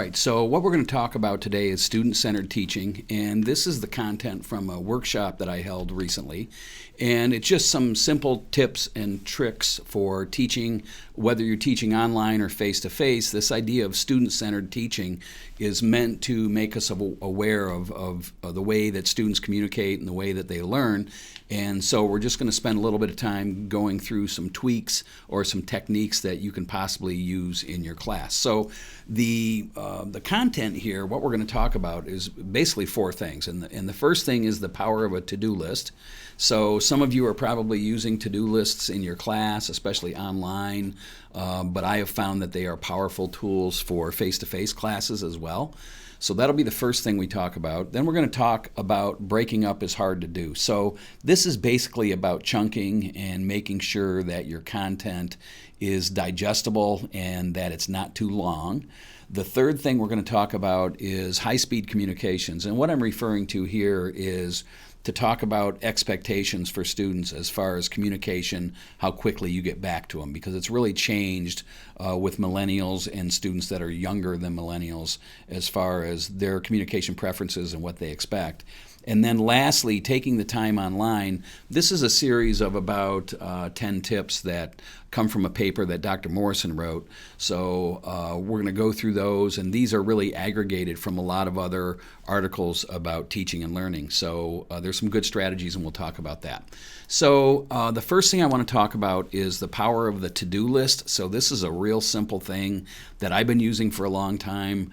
Right, so what we're going to talk about today is student-centered teaching, and this is the content from a workshop that I held recently. And it's just some simple tips and tricks for teaching, whether you're teaching online or face-to-face. This idea of student-centered teaching is meant to make us aware of the way that students communicate and the way that they learn. And so we're just going to spend a little bit of time going through some tweaks or some techniques that you can possibly use in your class. So the content here, what we're going to talk about is basically four things. And the first thing is the power of a to-do list. So some of you are probably using to-do lists in your class, especially online, but I have found that they are powerful tools for face-to-face classes as well. So that'll be the first thing we talk about. Then we're going to talk about breaking up is hard to do. So this is basically about chunking and making sure that your content is digestible and that it's not too long. The third thing we're going to talk about is high-speed communications. And what I'm referring to here is to talk about expectations for students as far as communication, how quickly you get back to them, because it's really changed with millennials and students that are younger than millennials as far as their communication preferences and what they expect. And then lastly, taking the time online. This is a series of about 10 tips that come from a paper that Dr. Morrison wrote. So we're going to go through those, and these are really aggregated from a lot of other articles about teaching and learning. So there's some good strategies, and we'll talk about that. So the first thing I want to talk about is the power of the to-do list. So this is a real simple thing that I've been using for a long time.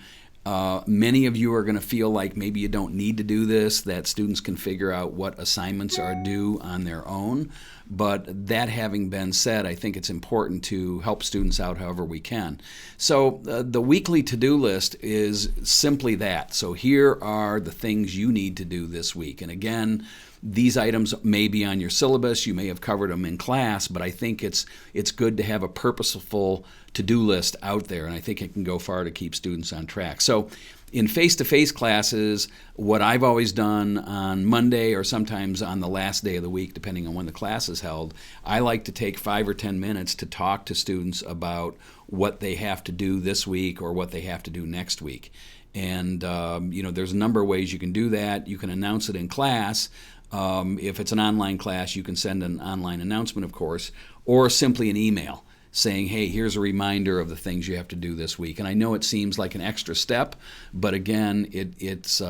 Many of you are going to feel like maybe you don't need to do this, that students can figure out what assignments are due on their own. But that having been said, I think it's important to help students out however we can. So the weekly to-do list is simply that. So here are the things you need to do this week. And again, these items may be on your syllabus, you may have covered them in class, but I think it's good to have a purposeful to-do list out there, and I think it can go far to keep students on track. So in face-to-face classes, what I've always done on Monday or sometimes on the last day of the week, depending on when the class is held, I like to take 5 or 10 minutes to talk to students about what they have to do this week or what they have to do next week. And there's a number of ways you can do that. You can announce it in class. If it's an online class, you can send an online announcement, of course, or simply an email saying, hey, here's a reminder of the things you have to do this week. And I know it seems like an extra step, but again, it's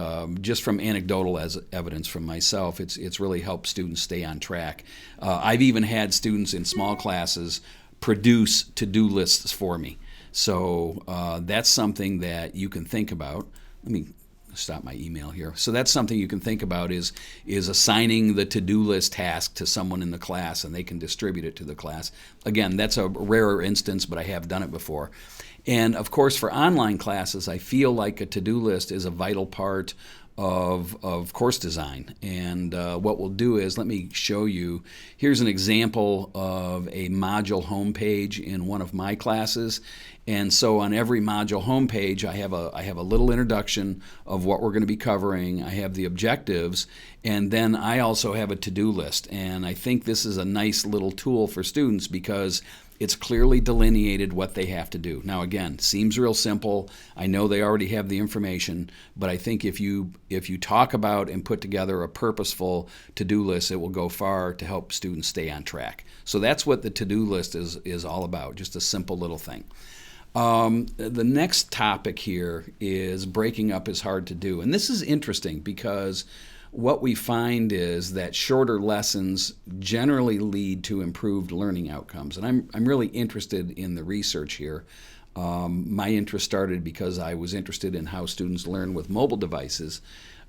just from anecdotal evidence from myself, it's really helped students stay on track. I've even had students in small classes produce to-do lists for me. So that's something that you can think about. Let me stop my email here. So that's something you can think about is assigning the to-do list task to someone in the class, and they can distribute it to the class. Again, that's a rarer instance, but I have done it before. And of course, for online classes, I feel like a to-do list is a vital part of course design. And what we'll do is, let me show you. Here's an example of a module homepage in one of my classes. And so on every module homepage, I have a little introduction of what we're going to be covering. I have the objectives, and then I also have a to-do list. And I think this is a nice little tool for students because it's clearly delineated what they have to do. Now again, seems real simple. I know they already have the information, but I think if you talk about and put together a purposeful to-do list, it will go far to help students stay on track. So that's what the to-do list is all about, just a simple little thing. The next topic here is breaking up is hard to do. And this is interesting because what we find is that shorter lessons generally lead to improved learning outcomes. And I'm really interested in the research here. My interest started because I was interested in how students learn with mobile devices.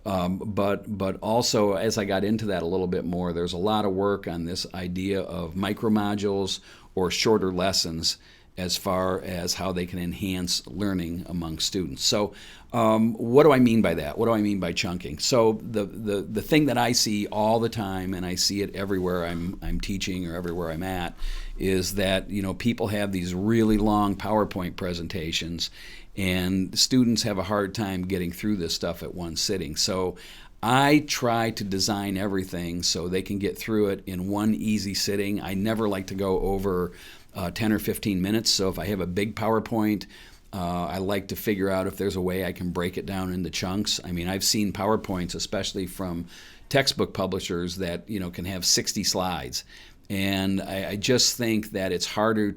But also, as I got into that a little bit more, there's a lot of work on this idea of micromodules or shorter lessons as far as how they can enhance learning among students. So what do I mean by that? What do I mean by chunking? So the thing that I see all the time, and I see it everywhere I'm teaching or everywhere I'm at, is that people have these really long PowerPoint presentations, and students have a hard time getting through this stuff at one sitting. So I try to design everything so they can get through it in one easy sitting. I never like to go over 10 or 15 minutes. So if I have a big PowerPoint, I like to figure out if there's a way I can break it down into chunks. I mean, I've seen PowerPoints, especially from textbook publishers, that can have 60 slides, and I just think that it's harder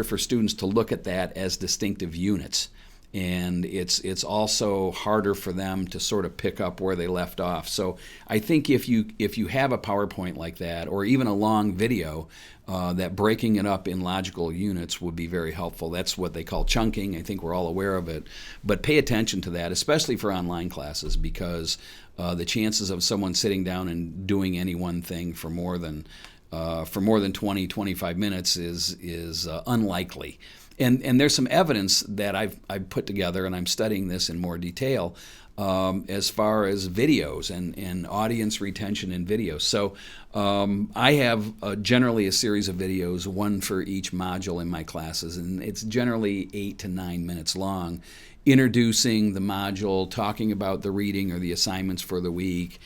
for students to look at that as distinctive units. And it's also harder for them to sort of pick up where they left off. So I think if you have a PowerPoint like that, or even a long video, that breaking it up in logical units would be very helpful. That's what they call chunking. I think we're all aware of it. But pay attention to that, especially for online classes, because the chances of someone sitting down and doing any one thing for more than 20, 25 minutes is unlikely. And there's some evidence that I've put together, and I'm studying this in more detail, as far as videos and audience retention in videos. So I have generally a series of videos, one for each module in my classes, and it's generally 8 to 9 minutes long, introducing the module, talking about the reading or the assignments for the week,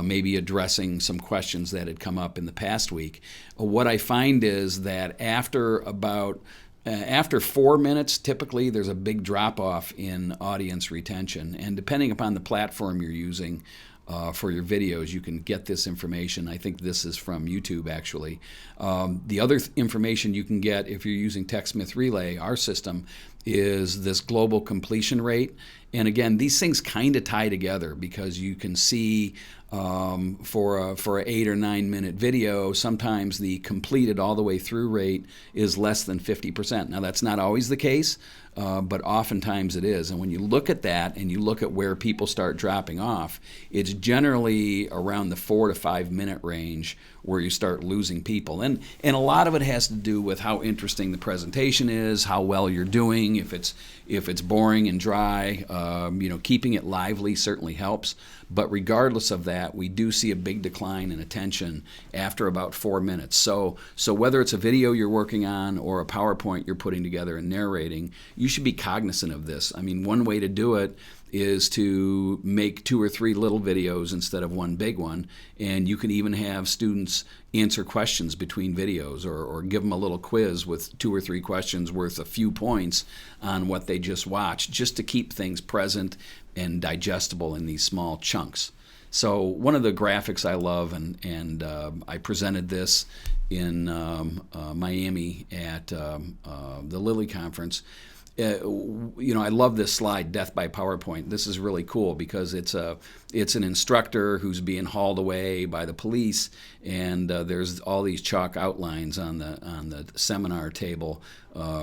maybe addressing some questions that had come up in the past week. What I find is that after 4 minutes, typically there's a big drop-off in audience retention. And depending upon the platform you're using for your videos, you can get this information. I think this is from YouTube, actually. The other information you can get if you're using TechSmith Relay, our system, is this global completion rate. And again, these things kind of tie together, because you can see for an 8 or 9 minute video, sometimes the completed all the way through rate is less than 50%. Now, that's not always the case, but oftentimes it is. And when you look at that and you look at where people start dropping off, it's generally around the 4 to 5 minute range where you start losing people. And a lot of it has to do with how interesting the presentation is, how well you're doing. If it's boring and dry, keeping it lively certainly helps. But regardless of that, we do see a big decline in attention after about 4 minutes. So whether it's a video you're working on or a PowerPoint you're putting together and narrating, you should be cognizant of this. I mean, one way to do it is to make 2 or 3 little videos instead of one big one, and you can even have students answer questions between videos, or give them a little quiz with 2 or 3 questions worth a few points on what they just watched, just to keep things present and digestible in these small chunks. So one of the graphics I love, and I presented this in Miami at the Lilly conference. I love this slide, Death by PowerPoint. This is really cool because it's an instructor who's being hauled away by the police, and there's all these chalk outlines on the seminar table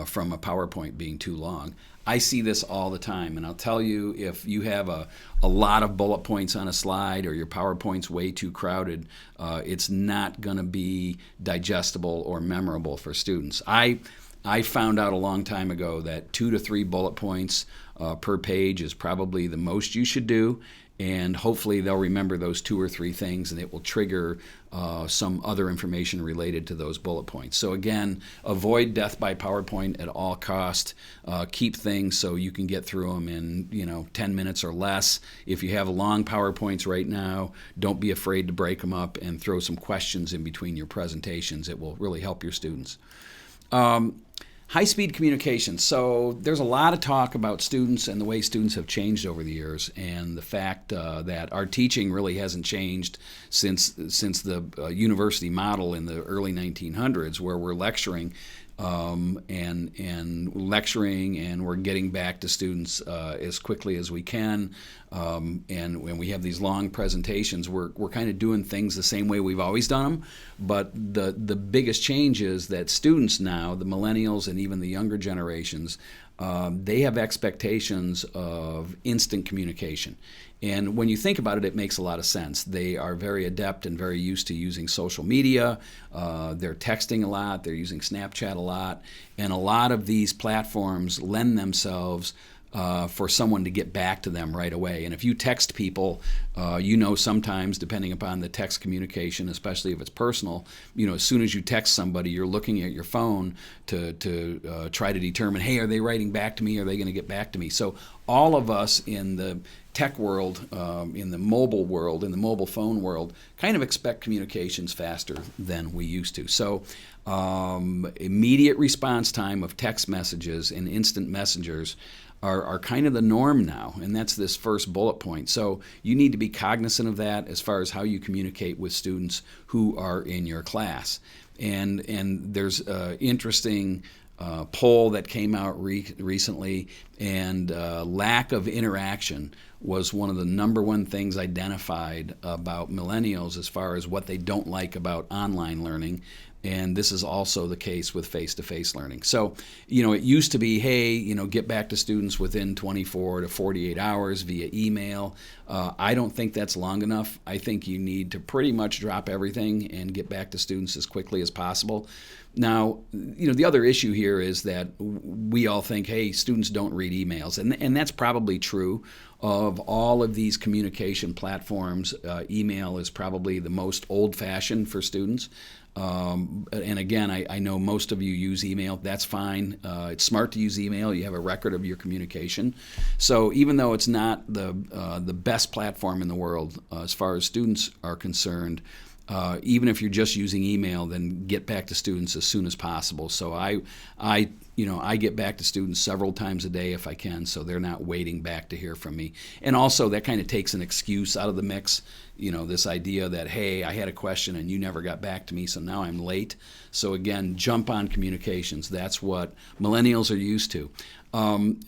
from a PowerPoint being too long. I see this all the time, and I'll tell you, if you have a lot of bullet points on a slide, or your PowerPoint's way too crowded, it's not going to be digestible or memorable for students. I found out a long time ago that 2 to 3 bullet points per page is probably the most you should do, and hopefully they'll remember those 2 or 3 things, and it will trigger some other information related to those bullet points. So again, avoid death by PowerPoint at all cost. Keep things so you can get through them in 10 minutes or less. If you have long PowerPoints right now, don't be afraid to break them up and throw some questions in between your presentations. It will really help your students. High-speed communication. So there's a lot of talk about students and the way students have changed over the years, and the fact that our teaching really hasn't changed since the university model in the early 1900s, where we're lecturing and lecturing, and we're getting back to students as quickly as we can. And when we have these long presentations, we're kind of doing things the same way we've always done them. But the biggest change is that students now, the millennials and even the younger generations, they have expectations of instant communication. And when you think about it, it makes a lot of sense. They are very adept and very used to using social media. They're texting a lot. They're using Snapchat a lot. And a lot of these platforms lend themselves for someone to get back to them right away. And if you text people, sometimes, depending upon the text communication, especially if it's personal, as soon as you text somebody, you're looking at your phone to try to determine, hey, are they writing back to me? Are they going to get back to me? So all of us in the tech world, in the mobile world, in the mobile phone world, kind of expect communications faster than we used to. So Immediate response time of text messages and instant messengers are kind of the norm now, and that's this first bullet point. So you need to be cognizant of that as far as how you communicate with students who are in your class. And there's an interesting poll that came out recently, and lack of interaction was one of the number one things identified about millennials as far as what they don't like about online learning. And this is also the case with face-to-face learning. So, it used to be, hey, get back to students within 24 to 48 hours via email. I don't think that's long enough. I think you need to pretty much drop everything and get back to students as quickly as possible. Now, the other issue here is that we all think, hey, students don't read emails. And that's probably true. Of all of these communication platforms, email is probably the most old-fashioned for students. And again, I know most of you use email. That's fine. It's smart to use email. You have a record of your communication. So even though it's not the best platform in the world as far as students are concerned, even if you're just using email, then get back to students as soon as possible. So I get back to students several times a day if I can, so they're not waiting back to hear from me. And also that kind of takes an excuse out of the mix. This idea that, hey, I had a question and you never got back to me, so now I'm late. So again, jump on communications. That's what millennials are used to.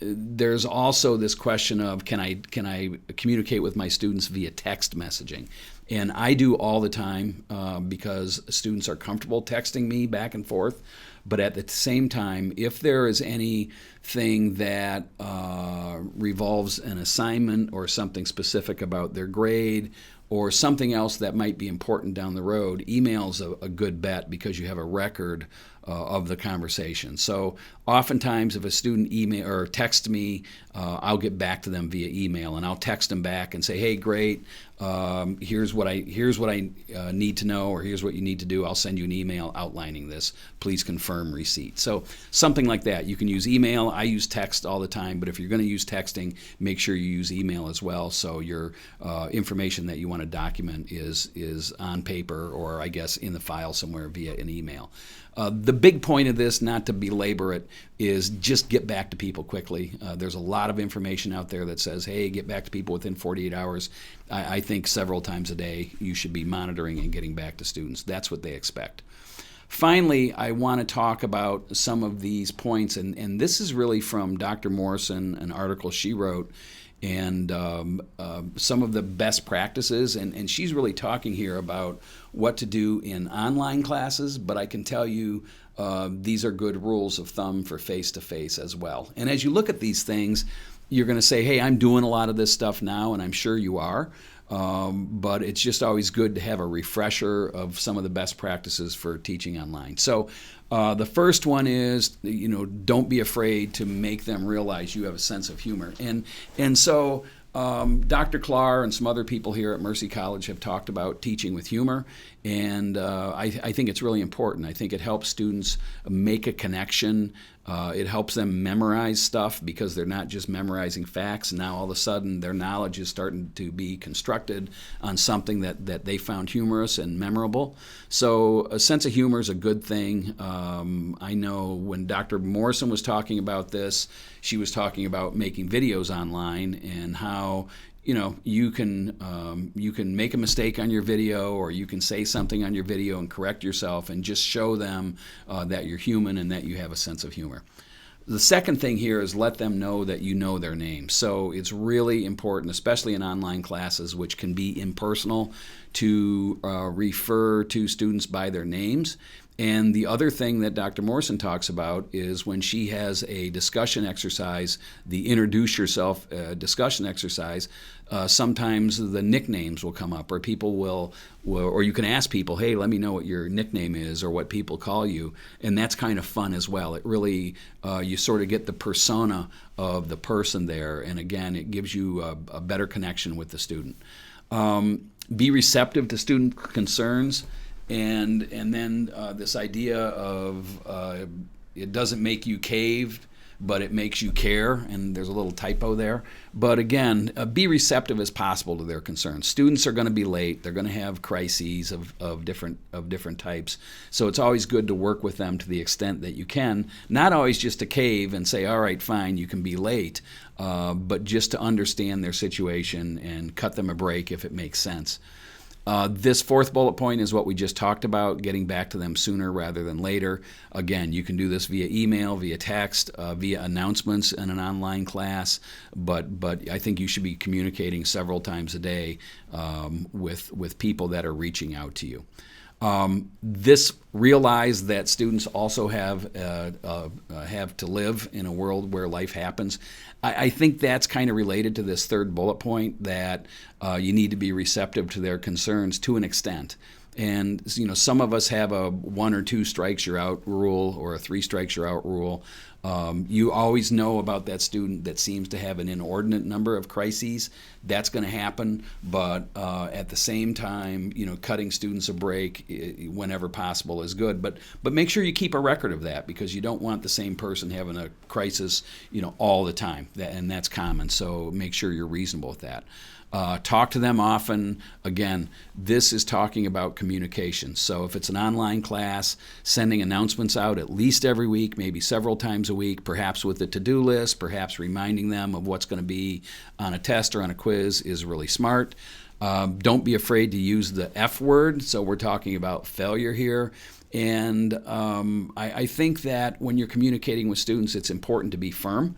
There's also this question of, can I communicate with my students via text messaging? And I do all the time because students are comfortable texting me back and forth. But at the same time, if there is anything that revolves an assignment or something specific about their grade or something else that might be important down the road, email's a good bet because you have a record of the conversation. So oftentimes if a student email or texts me, I'll get back to them via email, and I'll text them back and say, hey, great, here's what I need to know, or here's what you need to do. I'll send you an email outlining this. Please confirm receipt. So something like that. You can use email. I use text all the time, but if you're going to use texting, make sure you use email as well, so your information that you want to document is on paper, or I guess in the file somewhere via an email. The big point of this, not to belabor it, is just get back to people quickly. There's a lot of information out there that says, hey, get back to people within 48 hours. I think several times a day you should be monitoring and getting back to students. That's what they expect. Finally, I want to talk about some of these points, and this is really from Dr. Morrison, an article she wrote, and some of the best practices, and she's really talking here about what to do in online classes, but I can tell you these are good rules of thumb for face-to-face as well. And as you look at these things, you're going to say, hey, I'm doing a lot of this stuff now, and I'm sure you are, but it's just always good to have a refresher of some of the best practices for teaching online. So the first one is, don't be afraid to make them realize you have a sense of humor. And so Dr. Klar and some other people here at Mercy College have talked about teaching with humor, and I think it's really important. I think it helps students make a connection. It helps them memorize stuff because they're not just memorizing facts. Now all of a sudden their knowledge is starting to be constructed on something that they found humorous and memorable. So a sense of humor is a good thing. I know when Dr. Morrison was talking about this, she was talking about making videos online and how you can make a mistake on your video, or you can say something on your video and correct yourself and just show them that you're human and that you have a sense of humor. The second thing here is let them know that you know their name. So it's really important, especially in online classes, which can be impersonal, to refer to students by their names. And the other thing that Dr. Morrison talks about is when she has a discussion exercise, the introduce yourself discussion exercise, sometimes the nicknames will come up, or people will, or you can ask people, hey, let me know what your nickname is or what people call you. And that's kind of fun as well. It really, you sort of get the persona of the person there. And again, it gives you a better connection with the student. Be receptive to student concerns. And then this idea of it doesn't make you caved, but it makes you care, and there's a little typo there. But again, be receptive as possible to their concerns. Students are going to be late. They're going to have crises of different types. So it's always good to work with them to the extent that you can. Not always just to cave and say, all right, fine, you can be late, but just to understand their situation and cut them a break if it makes sense. This fourth bullet point is what we just talked about, getting back to them sooner rather than later. Again, you can do this via email, via text, via announcements in an online class, but I think you should be communicating several times a day with people that are reaching out to you. Realize that students also have to live in a world where life happens. I think that's kind of related to this third bullet point, that you need to be receptive to their concerns to an extent. And some of us have a 1 or 2 strikes you're out rule, or a 3 strikes you're out rule. You always know about that student that seems to have an inordinate number of crises. That's going to happen, but at the same time, cutting students a break whenever possible is good. But make sure you keep a record of that, because you don't want the same person having a crisis, all the time, and that's common. So make sure you're reasonable with that. Talk to them often. Again, this is talking about communication. So if it's an online class, sending announcements out at least every week, maybe several times a week, perhaps with a to-do list, perhaps reminding them of what's going to be on a test or on a quiz is really smart. Don't be afraid to use the F word. So we're talking about failure here. And I think that when you're communicating with students, it's important to be firm.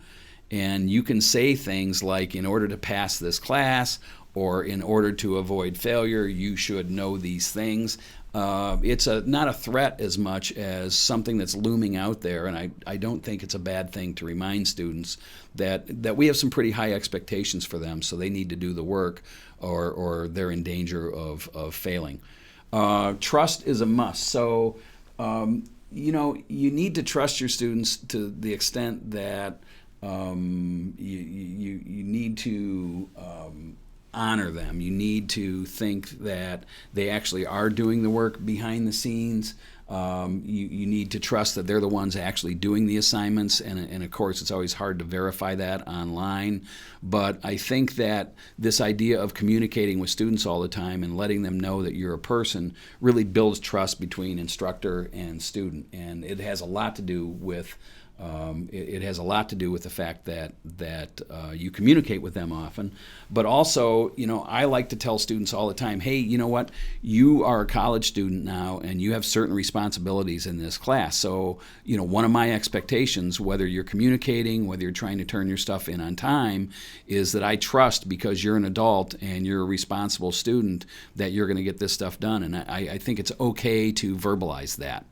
And you can say things like, in order to pass this class, or in order to avoid failure, you should know these things. It's not a threat as much as something that's looming out there, and I don't think it's a bad thing to remind students that we have some pretty high expectations for them, so they need to do the work, or they're in danger of failing. Trust is a must. So, you need to trust your students to the extent that you need to honor them. You need to think that they actually are doing the work behind the scenes. You need to trust that they're the ones actually doing the assignments, and of course it's always hard to verify that online. But I think that this idea of communicating with students all the time and letting them know that you're a person really builds trust between instructor and student, and it has a lot to do with the fact that you communicate with them often. But also, I like to tell students all the time, hey, you know what? You are a college student now, and you have certain responsibilities in this class. So, one of my expectations, whether you're communicating, whether you're trying to turn your stuff in on time, is that I trust, because you're an adult and you're a responsible student, that you're going to get this stuff done. And I think it's okay to verbalize that.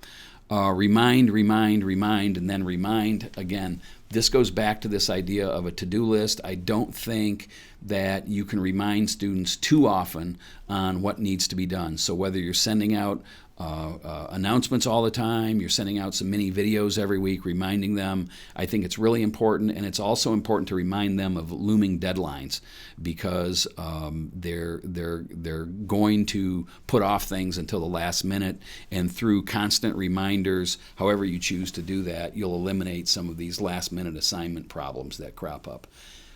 Remind, and then remind again. This goes back to this idea of a to-do list. I don't think that you can remind students too often on what needs to be done. So whether you're sending out announcements all the time, you're sending out some mini videos every week reminding them, I think it's really important. And it's also important to remind them of looming deadlines, because they're going to put off things until the last minute, and through constant reminders, however you choose to do that, you'll eliminate some of these last minute assignment problems that crop up.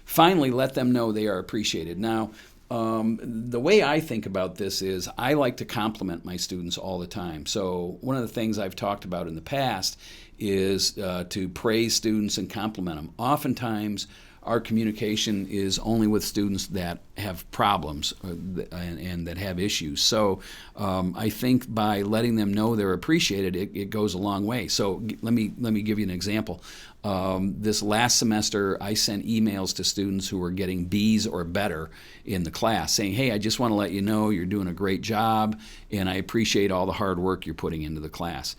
Finally, let them know they are appreciated. Now, the way I think about this is I like to compliment my students all the time. So one of the things I've talked about in the past is to praise students and compliment them. Oftentimes, our communication is only with students that have problems and that have issues. So I think by letting them know they're appreciated, it goes a long way. So let me give you an example. This last semester, I sent emails to students who were getting B's or better in the class saying, hey, I just want to let you know you're doing a great job, and I appreciate all the hard work you're putting into the class.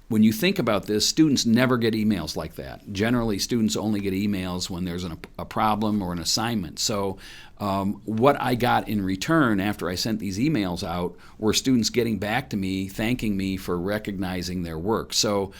When you think about this, students never get emails like that. Generally, students only get emails when there's a problem or an assignment. So what I got in return after I sent these emails out were students getting back to me, thanking me for recognizing their work. So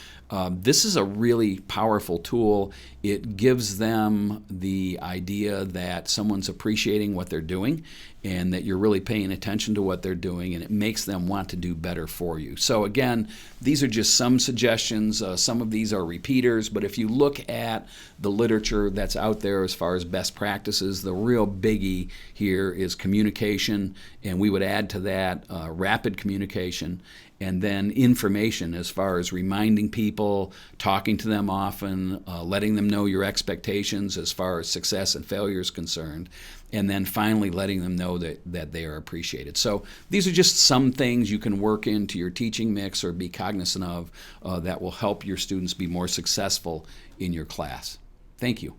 this is a really powerful tool. It gives them the idea that someone's appreciating what they're doing and that you're really paying attention to what they're doing, and it makes them want to do better for you. So again, these are just some suggestions. Some of these are repeaters, but if you look at the literature that's out there as far as best practices, the real biggie here is communication, and we would add to that rapid communication, and then information as far as reminding people, talking to them often, letting them know your expectations as far as success and failure is concerned, and then finally letting them know that they are appreciated. So these are just some things you can work into your teaching mix or be cognizant of that will help your students be more successful in your class. Thank you.